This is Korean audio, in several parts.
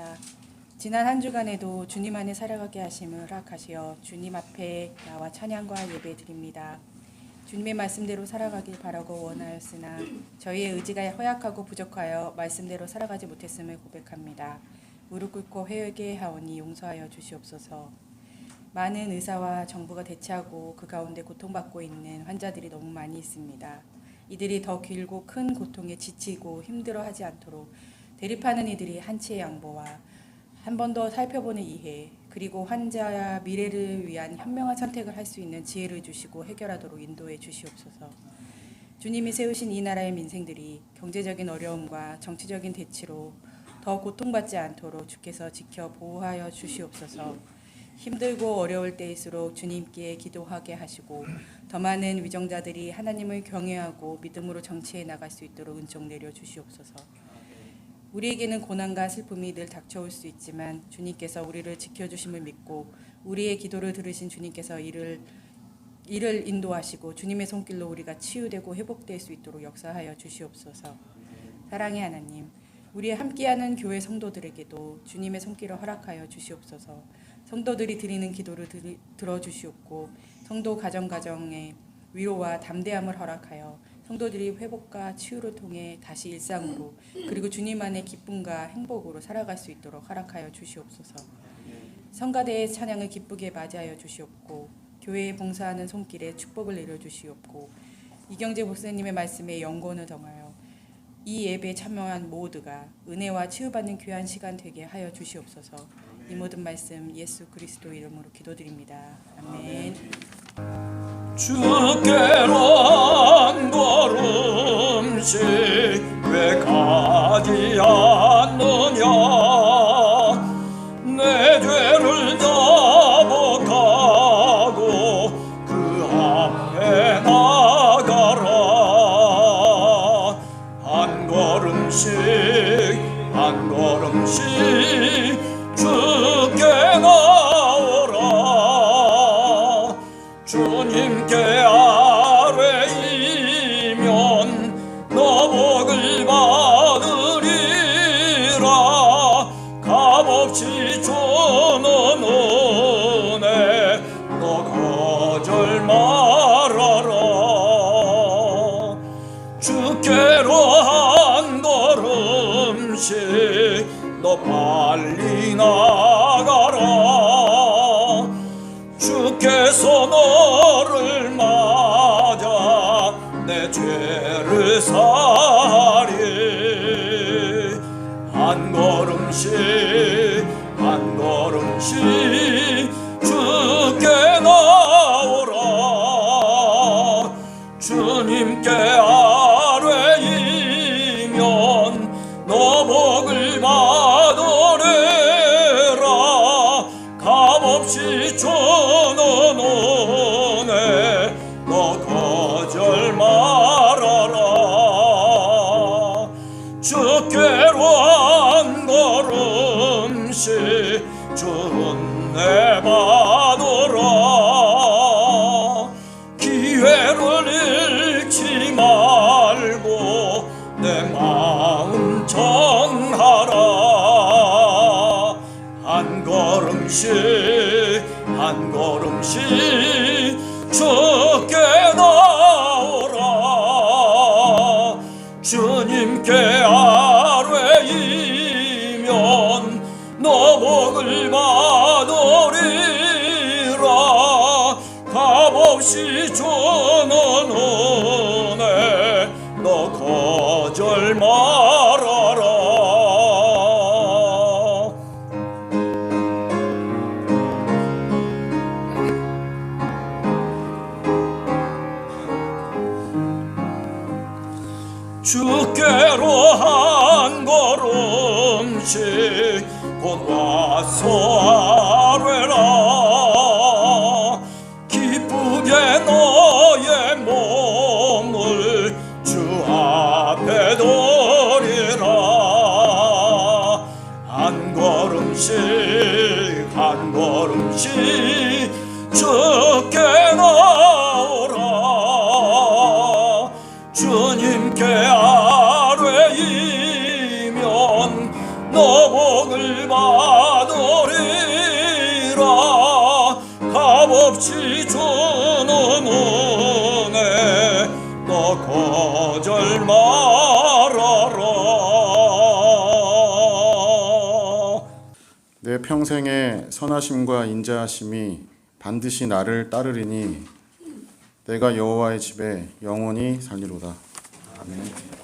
기도합니다. 지난 한 주간에도 주님 안에 살아가게 하심을 허락하시어 주님 앞에 나와 찬양과 예배 드립니다. 주님의 말씀대로 살아가길 바라고 원하였으나 저희의 의지가 허약하고 부족하여 말씀대로 살아가지 못했음을 고백합니다. 무릎 꿇고 회개하오니 용서하여 주시옵소서. 많은 의사와 정부가 대치하고 그 가운데 고통받고 있는 환자들이 너무 많이 있습니다. 이들이 더 길고 큰 고통에 지치고 힘들어하지 않도록 대립하는 이들이 한치의 양보와 한 번 더 살펴보는 이해, 그리고 환자의 미래를 위한 현명한 선택을 할 수 있는 지혜를 주시고 해결하도록 인도해 주시옵소서. 주님이 세우신 이 나라의 민생들이 경제적인 어려움과 정치적인 대치로 더 고통받지 않도록 주께서 지켜 보호하여 주시옵소서. 힘들고 어려울 때일수록 주님께 기도하게 하시고 더 많은 위정자들이 하나님을 경외하고 믿음으로 정치해 나갈 수 있도록 은총 내려 주시옵소서. 우리에게는 고난과 슬픔이 늘 닥쳐올 수 있지만 주님께서 우리를 지켜주심을 믿고 우리의 기도를 들으신 주님께서 이를 인도하시고 주님의 손길로 우리가 치유되고 회복될 수 있도록 역사하여 주시옵소서. 사랑의 하나님, 우리의 함께하는 교회 성도들에게도 주님의 손길을 허락하여 주시옵소서. 성도들이 드리는 기도를 들어주시옵고 성도 가정에 위로와 담대함을 허락하여 성도들이 회복과 치유를 통해 다시 일상으로 그리고 주님 안의 기쁨과 행복으로 살아갈 수 있도록 허락하여 주시옵소서. 성가대의 찬양을 기쁘게 맞이하여 주시옵고 교회에 봉사하는 손길에 축복을 내려주시옵고 이경재 목사님의 말씀에 영권을 정하여 이 예배에 참여한 모두가 은혜와 치유받는 귀한 시간 되게 하여 주시옵소서. 이 모든 말씀 예수 그리스도 이름으로 기도드립니다. 아멘. 주께로 한 걸음씩 왜 가지 않느냐. 내 죄를 자복하고 그 앞에 나가라. 한 걸음씩 한 걸음씩 주께 나오라. 주님께 아뢰이면 너 복을 받으리라. 값없이 주는 은혜 너 거절 말아라. 주께로 한 걸음씩 너 빨리 나가라. 주께서 너를 맞아 내 죄를 사리. 한 걸음씩 한 걸음씩 주께 나오라. 주님께 아뢰이면 너 복을 받으리라. 값없이 주는 은혜 너 거절 말아라. 주께로 한 걸음씩 은혜 받으라. 기회를 잃지 말고 내 마음 정하라. 한 걸음씩 한 걸음씩 주께 나오라. 주님께 아뢰이면 너 복을 받으리라. 값없이 주는 은혜 너 거절 말아라. 주께로 한 걸음씩 곧 와서 아뢰라. 기쁘게 너의 몸을 주 앞에 드리라. 한 걸음씩 한 걸음씩 주께 나오라. 주님께 아뢰이면 너 복을 받으리라. 내 평생의 선하심과 인자하심이 반드시 나를 따르리니 내가 여호와의 집에 영원히 살리로다. 아멘.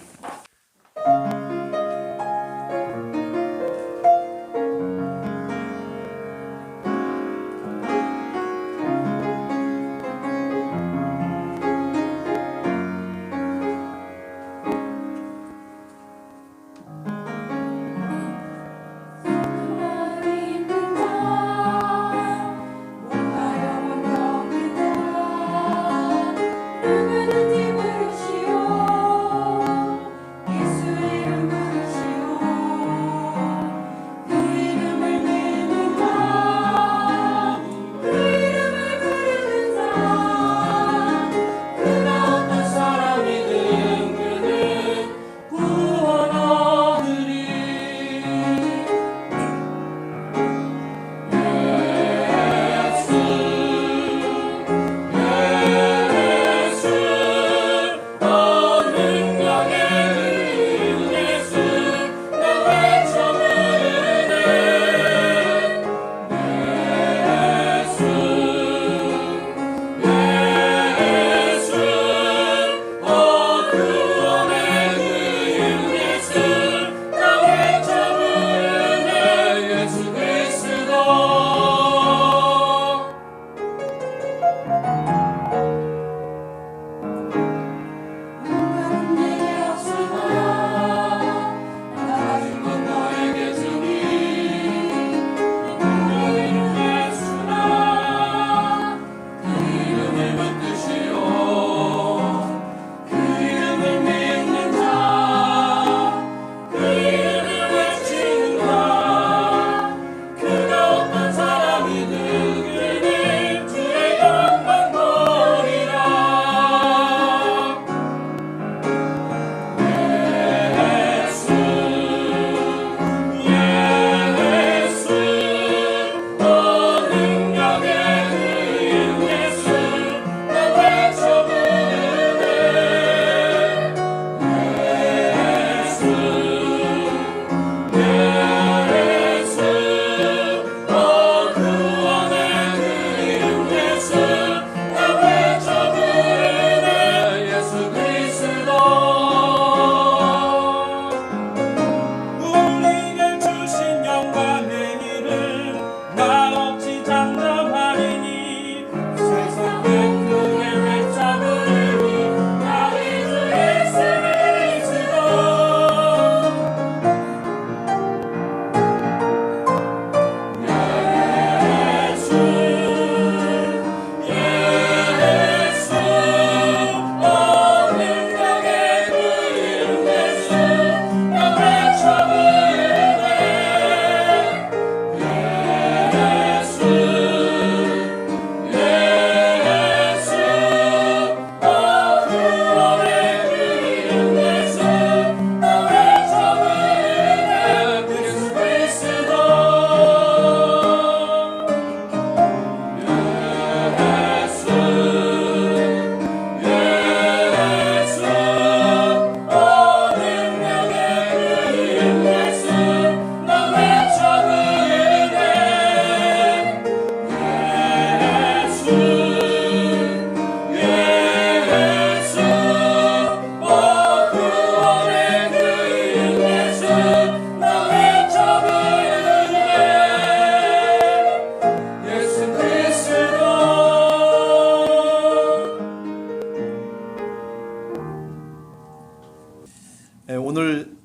오늘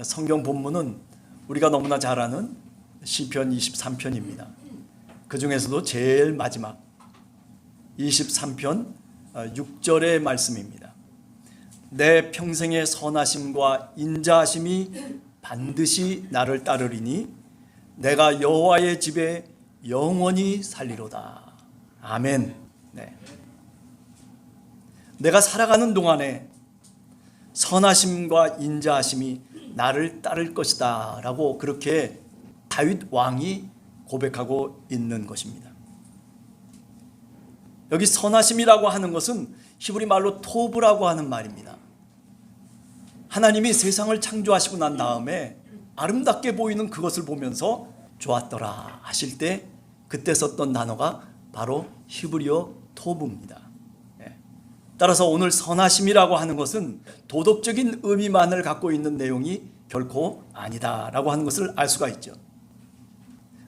성경 본문은 우리가 너무나 잘 아는 시편 23편입니다. 그 중에서도 제일 마지막 23편 6절의 말씀입니다. 내 평생의 선하심과 인자하심이 반드시 나를 따르리니 내가 여호와의 집에 영원히 살리로다. 아멘. 네. 내가 살아가는 동안에 선하심과 인자하심이 나를 따를 것이다 라고 그렇게 다윗 왕이 고백하고 있는 것입니다. 여기 선하심이라고 하는 것은 히브리 말로 토브라고 하는 말입니다. 하나님이 세상을 창조하시고 난 다음에 아름답게 보이는 그것을 보면서 좋았더라 하실 때 그때 썼던 단어가 바로 히브리어 토브입니다. 따라서 오늘 선하심이라고 하는 것은 도덕적인 의미만을 갖고 있는 내용이 결코 아니다라고 하는 것을 알 수가 있죠.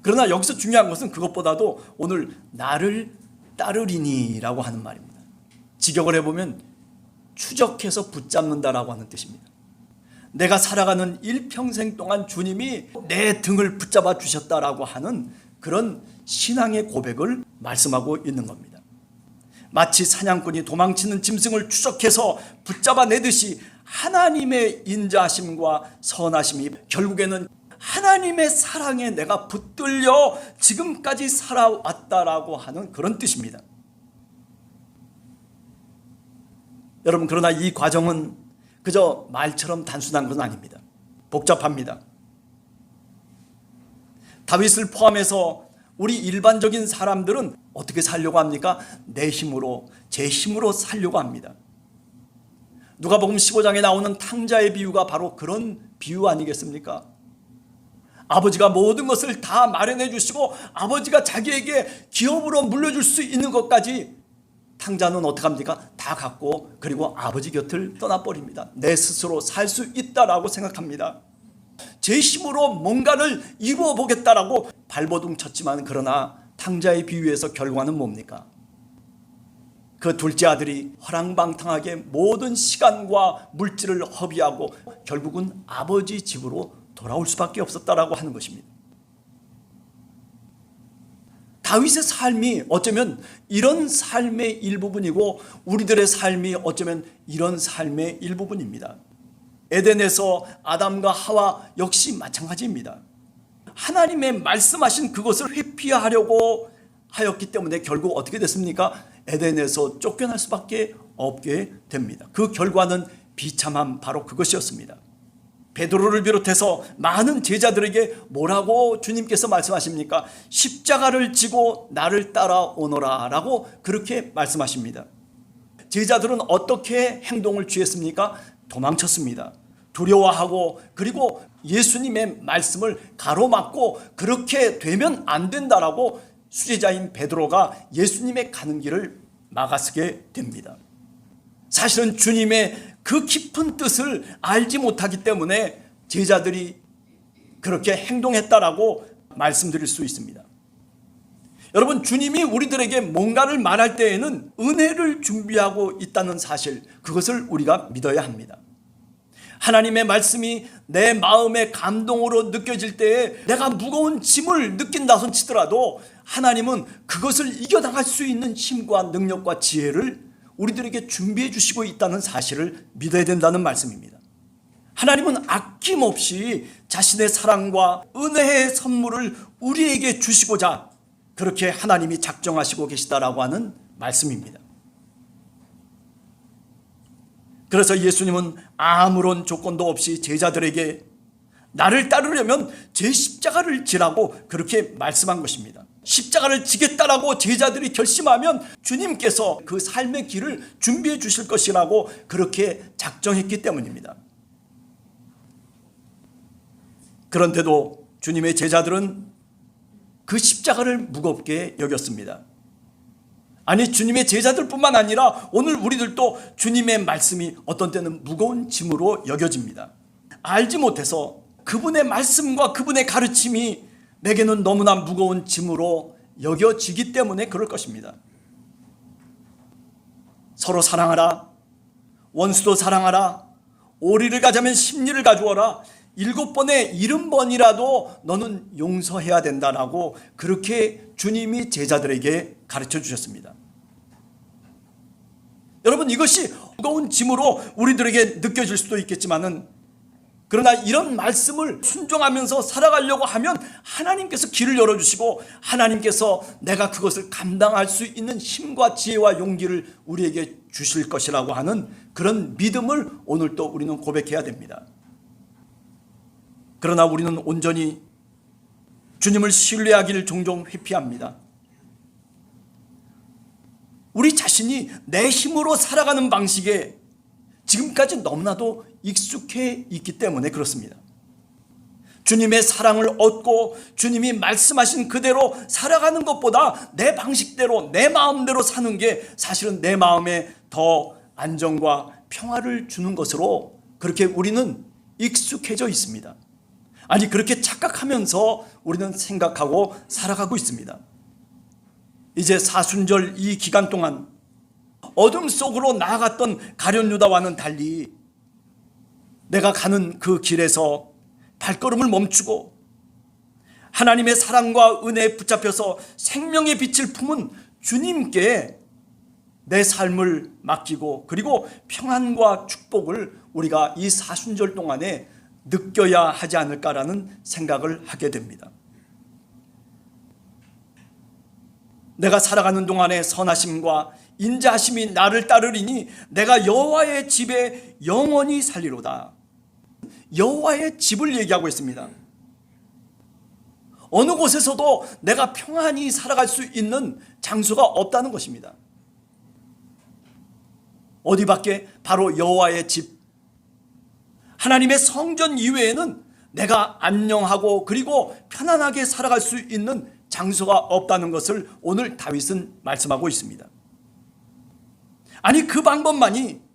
그러나 여기서 중요한 것은 그것보다도 오늘 나를 따르리니라고 하는 말입니다. 직역을 해보면 추적해서 붙잡는다라고 하는 뜻입니다. 내가 살아가는 일평생 동안 주님이 내 등을 붙잡아 주셨다라고 하는 그런 신앙의 고백을 말씀하고 있는 겁니다. 마치 사냥꾼이 도망치는 짐승을 추적해서 붙잡아내듯이 하나님의 인자하심과 선하심이 결국에는 하나님의 사랑에 내가 붙들려 지금까지 살아왔다라고 하는 그런 뜻입니다. 여러분, 그러나 이 과정은 그저 말처럼 단순한 것은 아닙니다. 복잡합니다. 다윗을 포함해서 우리 일반적인 사람들은 어떻게 살려고 합니까? 내 힘으로, 제 힘으로 살려고 합니다. 누가복음 15장에 나오는 탕자의 비유가 바로 그런 비유 아니겠습니까? 아버지가 모든 것을 다 마련해 주시고 아버지가 자기에게 기업으로 물려줄 수 있는 것까지 탕자는 어떻게 합니까? 다 갖고 그리고 아버지 곁을 떠나버립니다. 내 스스로 살 수 있다라고 생각합니다. 제 힘으로 뭔가를 이루어 보겠다라고 발버둥 쳤지만 그러나 탕자의 비유에서 결과는 뭡니까? 그 둘째 아들이 허랑방탕하게 모든 시간과 물질을 허비하고 결국은 아버지 집으로 돌아올 수밖에 없었다라고 하는 것입니다. 다윗의 삶이 어쩌면 이런 삶의 일부분이고 우리들의 삶이 어쩌면 이런 삶의 일부분입니다. 에덴에서 아담과 하와 역시 마찬가지입니다. 하나님의 말씀하신 그것을 회피하려고 하였기 때문에 결국 어떻게 됐습니까? 에덴에서 쫓겨날 수밖에 없게 됩니다. 그 결과는 비참한 바로 그것이었습니다. 베드로를 비롯해서 많은 제자들에게 뭐라고 주님께서 말씀하십니까? 십자가를 지고 나를 따라오너라 라고 그렇게 말씀하십니다. 제자들은 어떻게 행동을 취했습니까? 도망쳤습니다. 두려워하고 그리고 예수님의 말씀을 가로막고 그렇게 되면 안 된다라고 수제자인 베드로가 예수님의 가는 길을 막아서게 됩니다. 사실은 주님의 그 깊은 뜻을 알지 못하기 때문에 제자들이 그렇게 행동했다라고 말씀드릴 수 있습니다. 여러분, 주님이 우리들에게 뭔가를 말할 때에는 은혜를 준비하고 있다는 사실, 그것을 우리가 믿어야 합니다. 하나님의 말씀이 내 마음의 감동으로 느껴질 때에 내가 무거운 짐을 느낀다 손 치더라도 하나님은 그것을 이겨나갈 수 있는 힘과 능력과 지혜를 우리들에게 준비해 주시고 있다는 사실을 믿어야 된다는 말씀입니다. 하나님은 아낌없이 자신의 사랑과 은혜의 선물을 우리에게 주시고자 그렇게 하나님이 작정하시고 계시다라고 하는 말씀입니다. 그래서 예수님은 아무런 조건도 없이 제자들에게 나를 따르려면 제 십자가를 지라고 그렇게 말씀한 것입니다. 십자가를 지겠다라고 제자들이 결심하면 주님께서 그 삶의 길을 준비해 주실 것이라고 그렇게 작정했기 때문입니다. 그런데도 주님의 제자들은 그 십자가를 무겁게 여겼습니다. 아니, 주님의 제자들뿐만 아니라 오늘 우리들도 주님의 말씀이 어떤 때는 무거운 짐으로 여겨집니다. 알지 못해서 그분의 말씀과 그분의 가르침이 내게는 너무나 무거운 짐으로 여겨지기 때문에 그럴 것입니다. 서로 사랑하라, 원수도 사랑하라, 오리를 가자면 십리를 가져오라, 7번에 70번이라도 너는 용서해야 된다라고 그렇게 주님이 제자들에게 가르쳐 주셨습니다. 여러분, 이것이 무거운 짐으로 우리들에게 느껴질 수도 있겠지만은 그러나 이런 말씀을 순종하면서 살아가려고 하면 하나님께서 길을 열어주시고 하나님께서 내가 그것을 감당할 수 있는 힘과 지혜와 용기를 우리에게 주실 것이라고 하는 그런 믿음을 오늘 또 우리는 고백해야 됩니다. 그러나 우리는 온전히 주님을 신뢰하기를 종종 회피합니다. 우리 자신이 내 힘으로 살아가는 방식에 지금까지 너무나도 익숙해 있기 때문에 그렇습니다. 주님의 사랑을 얻고 주님이 말씀하신 그대로 살아가는 것보다 내 방식대로 내 마음대로 사는 게 사실은 내 마음에 더 안정과 평화를 주는 것으로 그렇게 우리는 익숙해져 있습니다. 아니, 그렇게 착각하면서 우리는 생각하고 살아가고 있습니다. 이제 사순절 이 기간 동안 어둠 속으로 나아갔던 가룟 유다와는 달리 내가 가는 그 길에서 발걸음을 멈추고 하나님의 사랑과 은혜에 붙잡혀서 생명의 빛을 품은 주님께 내 삶을 맡기고 그리고 평안과 축복을 우리가 이 사순절 동안에 느껴야 하지 않을까라는 생각을 하게 됩니다. 내가 살아가는 동안에 선하심과 인자하심이 나를 따르리니 내가 여호와의 집에 영원히 살리로다. 여호와의 집을 얘기하고 있습니다. 어느 곳에서도 내가 평안히 살아갈 수 있는 장소가 없다는 것입니다. 어디밖에? 바로 여호와의 집, 하나님의 성전 이외에는 내가 안녕하고 그리고 편안하게 살아갈 수 있는 장소가 없다는 것을 오늘 다윗은 말씀하고 있습니다. 아니, 그 방법만이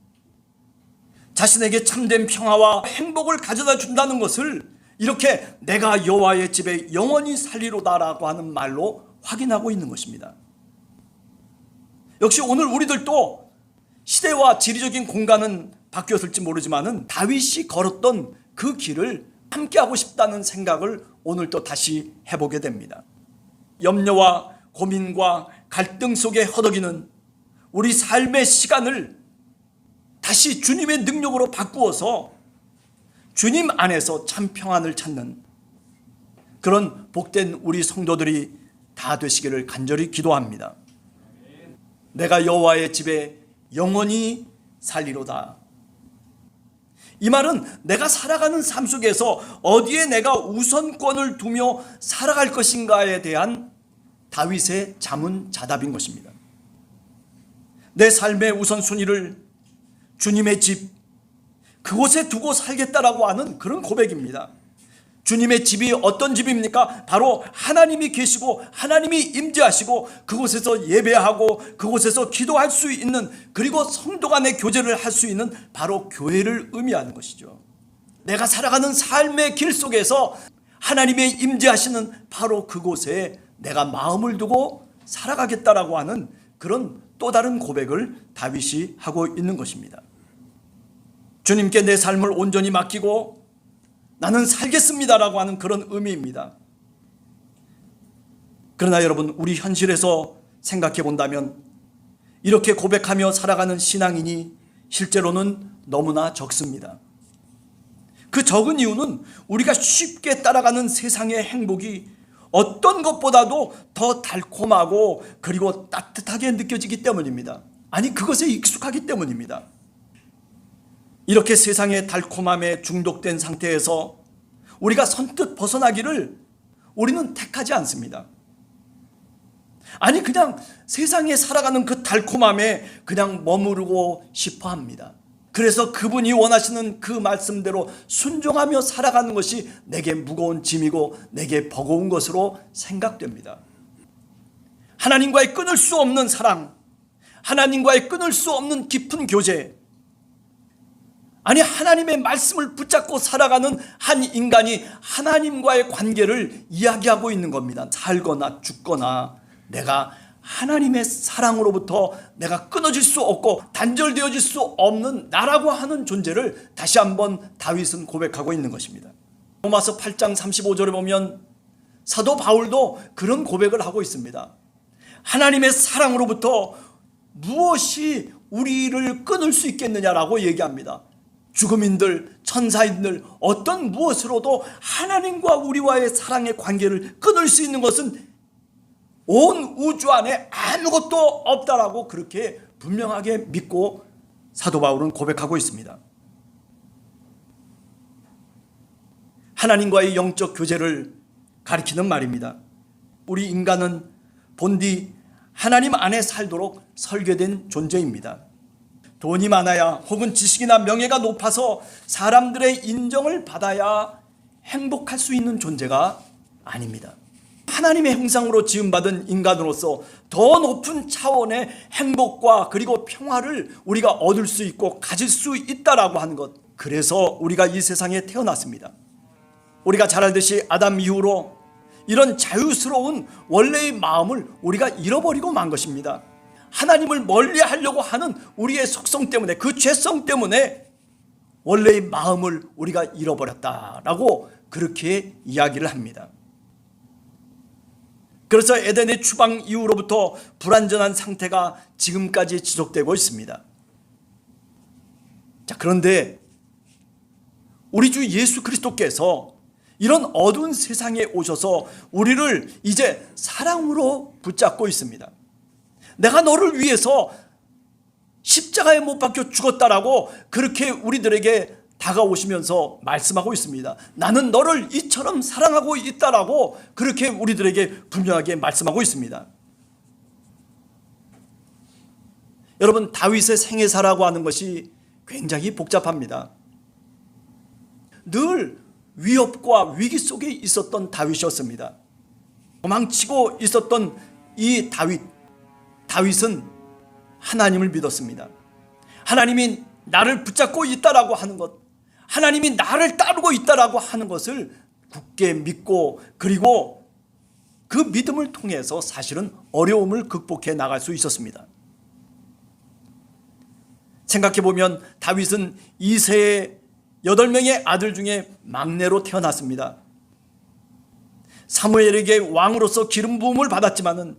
자신에게 참된 평화와 행복을 가져다 준다는 것을 이렇게 내가 여호와의 집에 영원히 살리로다라고 하는 말로 확인하고 있는 것입니다. 역시 오늘 우리들도 시대와 지리적인 공간은 바뀌었을지 모르지만은 다윗이 걸었던 그 길을 함께하고 싶다는 생각을 오늘 또 다시 해보게 됩니다. 염려와 고민과 갈등 속에 허덕이는 우리 삶의 시간을 다시 주님의 능력으로 바꾸어서 주님 안에서 참 평안을 찾는 그런 복된 우리 성도들이 다 되시기를 간절히 기도합니다. 내가 여호와의 집에 영원히 살리로다. 이 말은 내가 살아가는 삶 속에서 어디에 내가 우선권을 두며 살아갈 것인가에 대한 다윗의 자문자답인 것입니다. 내 삶의 우선순위를 주님의 집, 그곳에 두고 살겠다라고 하는 그런 고백입니다. 주님의 집이 어떤 집입니까? 바로 하나님이 계시고 하나님이 임재하시고 그곳에서 예배하고 그곳에서 기도할 수 있는, 그리고 성도 간의 교제를 할 수 있는 바로 교회를 의미하는 것이죠. 내가 살아가는 삶의 길 속에서 하나님의 임재하시는 바로 그곳에 내가 마음을 두고 살아가겠다라고 하는 그런 또 다른 고백을 다윗이 하고 있는 것입니다. 주님께 내 삶을 온전히 맡기고 나는 살겠습니다라고 하는 그런 의미입니다. 그러나 여러분, 우리 현실에서 생각해 본다면 이렇게 고백하며 살아가는 신앙인이 실제로는 너무나 적습니다. 그 적은 이유는 우리가 쉽게 따라가는 세상의 행복이 어떤 것보다도 더 달콤하고 그리고 따뜻하게 느껴지기 때문입니다. 아니, 그것에 익숙하기 때문입니다. 이렇게 세상의 달콤함에 중독된 상태에서 우리가 선뜻 벗어나기를 우리는 택하지 않습니다. 아니, 그냥 세상에 살아가는 그 달콤함에 그냥 머무르고 싶어 합니다. 그래서 그분이 원하시는 그 말씀대로 순종하며 살아가는 것이 내게 무거운 짐이고 내게 버거운 것으로 생각됩니다. 하나님과의 끊을 수 없는 사랑, 하나님과의 끊을 수 없는 깊은 교제, 아니, 하나님의 말씀을 붙잡고 살아가는 한 인간이 하나님과의 관계를 이야기하고 있는 겁니다. 살거나 죽거나 내가 하나님의 사랑으로부터 내가 끊어질 수 없고 단절되어질 수 없는 나라고 하는 존재를 다시 한번 다윗은 고백하고 있는 것입니다. 로마서 8장 35절에 보면 사도 바울도 그런 고백을 하고 있습니다. 하나님의 사랑으로부터 무엇이 우리를 끊을 수 있겠느냐라고 얘기합니다. 죽음인들, 천사인들, 어떤 무엇으로도 하나님과 우리와의 사랑의 관계를 끊을 수 있는 것은 온 우주 안에 아무것도 없다라고 그렇게 분명하게 믿고 사도 바울은 고백하고 있습니다. 하나님과의 영적 교제를 가리키는 말입니다. 우리 인간은 본디 하나님 안에 살도록 설계된 존재입니다. 돈이 많아야 혹은 지식이나 명예가 높아서 사람들의 인정을 받아야 행복할 수 있는 존재가 아닙니다. 하나님의 형상으로 지음받은 인간으로서 더 높은 차원의 행복과 그리고 평화를 우리가 얻을 수 있고 가질 수 있다라고 하는 것, 그래서 우리가 이 세상에 태어났습니다. 우리가 잘 알듯이 아담 이후로 이런 자유스러운 원래의 마음을 우리가 잃어버리고 만 것입니다. 하나님을 멀리 하려고 하는 우리의 속성 때문에, 그 죄성 때문에 원래의 마음을 우리가 잃어버렸다라고 그렇게 이야기를 합니다. 그래서 에덴의 추방 이후로부터 불완전한 상태가 지금까지 지속되고 있습니다. 자, 그런데 우리 주 예수 그리스도께서 이런 어두운 세상에 오셔서 우리를 이제 사랑으로 붙잡고 있습니다. 내가 너를 위해서 십자가에 못 박혀 죽었다라고 그렇게 우리들에게 다가오시면서 말씀하고 있습니다. 나는 너를 이처럼 사랑하고 있다라고 그렇게 우리들에게 분명하게 말씀하고 있습니다. 여러분, 다윗의 생애사라고 하는 것이 굉장히 복잡합니다. 늘 위협과 위기 속에 있었던 다윗이었습니다. 도망치고 있었던 이 다윗은 하나님을 믿었습니다. 하나님이 나를 붙잡고 있다라고 하는 것, 하나님이 나를 따르고 있다라고 하는 것을 굳게 믿고, 그리고 그 믿음을 통해서 사실은 어려움을 극복해 나갈 수 있었습니다. 생각해보면 다윗은 이새의 8명의 아들 중에 막내로 태어났습니다. 사무엘에게 왕으로서 기름 부음을 받았지만은,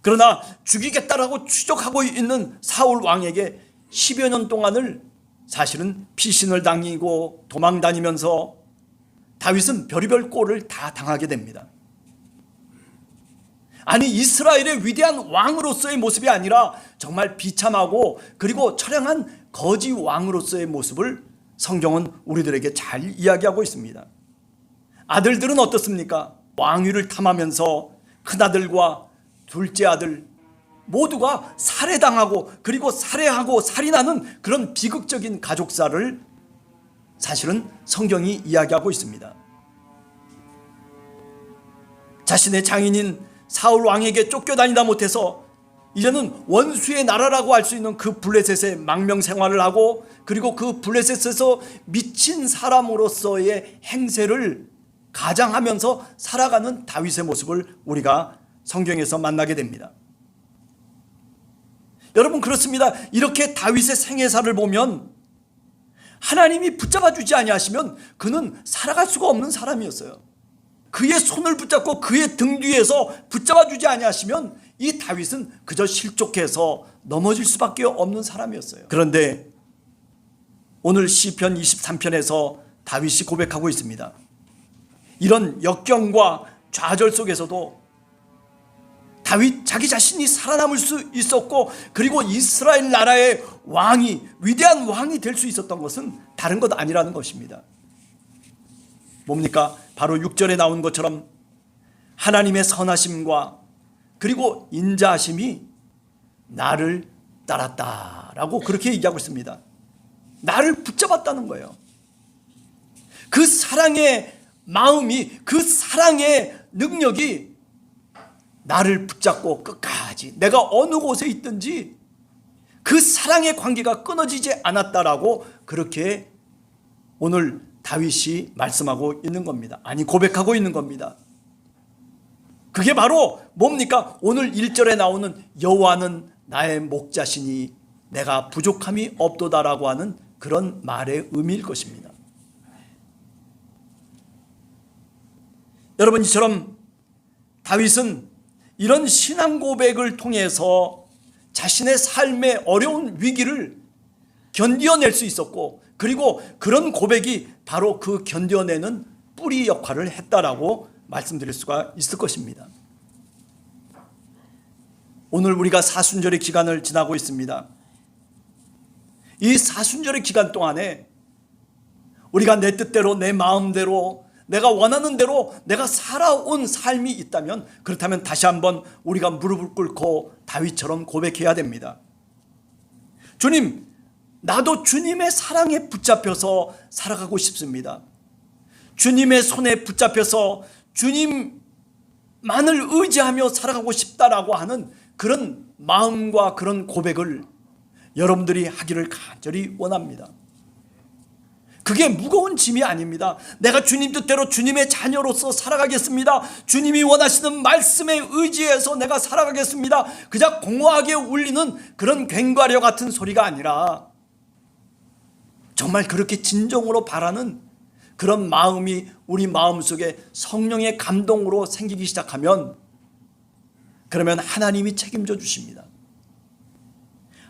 그러나 죽이겠다라고 추적하고 있는 사울 왕에게 10여 년 동안을 사실은 피신을 당기고 도망 다니면서 다윗은 별의별 꼴을 다 당하게 됩니다. 아니, 이스라엘의 위대한 왕으로서의 모습이 아니라 정말 비참하고 그리고 처량한 거지 왕으로서의 모습을 성경은 우리들에게 잘 이야기하고 있습니다. 아들들은 어떻습니까? 왕위를 탐하면서 큰아들과 둘째 아들 모두가 살해당하고 그리고 살해하고 살인하는 그런 비극적인 가족사를 사실은 성경이 이야기하고 있습니다. 자신의 장인인 사울 왕에게 쫓겨다니다 못해서 이제는 원수의 나라라고 할 수 있는 그 블레셋의 망명 생활을 하고, 그리고 그 블레셋에서 미친 사람으로서의 행세를 가장하면서 살아가는 다윗의 모습을 우리가 성경에서 만나게 됩니다. 여러분, 그렇습니다. 이렇게 다윗의 생애사를 보면 하나님이 붙잡아 주지 아니하시면 그는 살아갈 수가 없는 사람이었어요. 그의 손을 붙잡고 그의 등 뒤에서 붙잡아 주지 아니하시면 이 다윗은 그저 실족해서 넘어질 수밖에 없는 사람이었어요. 그런데 오늘 시편 23편에서 다윗이 고백하고 있습니다. 이런 역경과 좌절 속에서도 다윗 자기 자신이 살아남을 수 있었고, 그리고 이스라엘 나라의 왕이, 위대한 왕이 될 수 있었던 것은 다른 것 아니라는 것입니다. 뭡니까? 바로 6절에 나온 것처럼 하나님의 선하심과 그리고 인자하심이 나를 따랐다라고 그렇게 얘기하고 있습니다. 나를 붙잡았다는 거예요. 그 사랑의 마음이, 그 사랑의 능력이 나를 붙잡고 끝까지 내가 어느 곳에 있든지 그 사랑의 관계가 끊어지지 않았다라고 그렇게 오늘 다윗이 말씀하고 있는 겁니다. 아니, 고백하고 있는 겁니다. 그게 바로 뭡니까? 오늘 1절에 나오는 여호와는 나의 목자시니 내가 부족함이 없도다라고 하는 그런 말의 의미일 것입니다. 여러분, 이처럼 다윗은 이런 신앙 고백을 통해서 자신의 삶의 어려운 위기를 견뎌낼 수 있었고, 그리고 그런 고백이 바로 그 견뎌내는 뿌리 역할을 했다라고 말씀드릴 수가 있을 것입니다. 오늘 우리가 사순절의 기간을 지나고 있습니다. 이 사순절의 기간 동안에 우리가 내 뜻대로, 내 마음대로, 내가 원하는 대로 내가 살아온 삶이 있다면, 그렇다면 다시 한번 우리가 무릎을 꿇고 다윗처럼 고백해야 됩니다. 주님, 나도 주님의 사랑에 붙잡혀서 살아가고 싶습니다. 주님의 손에 붙잡혀서 주님만을 의지하며 살아가고 싶다라고 하는 그런 마음과 그런 고백을 여러분들이 하기를 간절히 원합니다. 그게 무거운 짐이 아닙니다. 내가 주님 뜻대로 주님의 자녀로서 살아가겠습니다. 주님이 원하시는 말씀에 의지해서 내가 살아가겠습니다. 그저 공허하게 울리는 그런 괭과려 같은 소리가 아니라 정말 그렇게 진정으로 바라는 그런 마음이 우리 마음속에 성령의 감동으로 생기기 시작하면 그러면 하나님이 책임져 주십니다.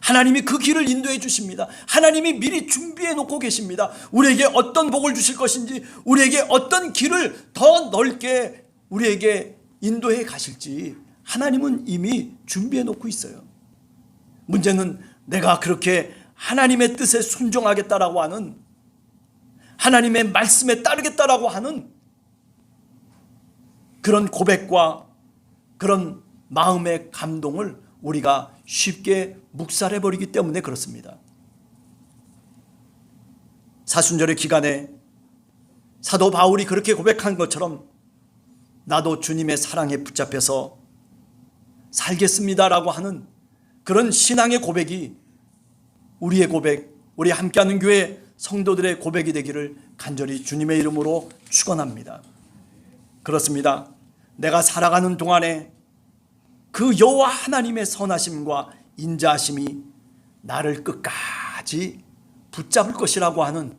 하나님이 그 길을 인도해 주십니다. 하나님이 미리 준비해 놓고 계십니다. 우리에게 어떤 복을 주실 것인지, 우리에게 어떤 길을 더 넓게 우리에게 인도해 가실지 하나님은 이미 준비해 놓고 있어요. 문제는 내가 그렇게 하나님의 뜻에 순종하겠다라고 하는, 하나님의 말씀에 따르겠다라고 하는 그런 고백과 그런 마음의 감동을 우리가 쉽게 묵살해버리기 때문에 그렇습니다. 사순절의 기간에 사도 바울이 그렇게 고백한 것처럼 나도 주님의 사랑에 붙잡혀서 살겠습니다라고 하는 그런 신앙의 고백이 우리의 고백, 우리 함께하는 교회 성도들의 고백이 되기를 간절히 주님의 이름으로 축원합니다. 그렇습니다. 내가 살아가는 동안에 그 여호와 하나님의 선하심과 인자하심이 나를 끝까지 붙잡을 것이라고 하는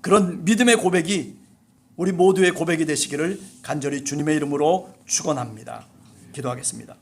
그런 믿음의 고백이 우리 모두의 고백이 되시기를 간절히 주님의 이름으로 축원합니다. 기도하겠습니다.